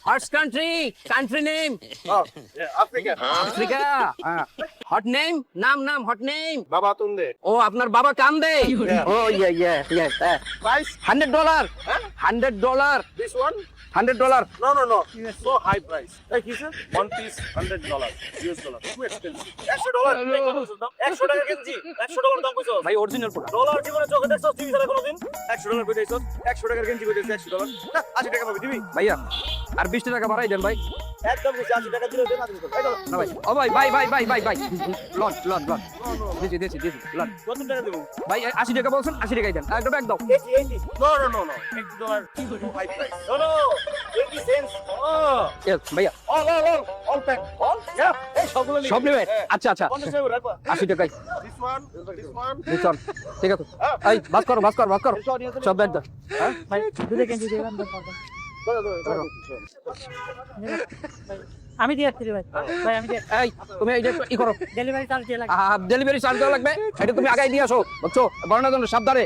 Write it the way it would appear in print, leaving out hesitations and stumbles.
Hottest country. Country name. Oh, yeah, Africa. Africa. Hot name. নাম hot name. Baba Tunde. ও আপনার বাবা কান্দে। Yeah. Oh yeah. Price? $100. Huh? $100. This one? $100. No. So high price. Like he said, one piece $100. US dollar. Too expensive. $100 টাকা KG. $100 দাম কইছো? ভাই original product. Dollar জীবনে চোখে দেখছস টিভি ছাড়া কোনোদিন? $100 কই দেইছস? 100 টাকার গেঞ্জি কই দেইছস? $100 না 80 টাকা পাবি দিবি? ভাইয়া আর 20 টাকা বাড়াই দেন ভাই। একদম বেশি 80 টাকা দিলে দেন না দিতে। এই দাও। না ভাই। ও ভাই। লট। দিছি লট। কত টাকা দেব? ভাই 80 টাকা বলছেন 80 টাকাই দেন। একটা ব্যাগ দাও। 80. No. $80. Too high price. No. 80 cents. Oh. Yes, ভাইয়া All pack. All? Yeah. এই সবগুলো সব নেবে? হ্যাঁ। আচ্ছা 50 টাকা রাখবা। 80 টাকাই। This one. বুঝছেন ঠিক আছে এই বাস করো সব ব্যাগ দাও হ্যাঁ ভাই দুধে কেজি দিলাম আমি দিয়ে আসছি ভাই আমি দিয়ে এই তুমি এইটা ই করো ডেলিভারি চার্জ দিয়ে লাগে ডেলিভারি চার্জ দেওয়া লাগবে এটা তুমি আগাই দিয়ে আসো বুঝছো বর্ণার জন্য সাবধানে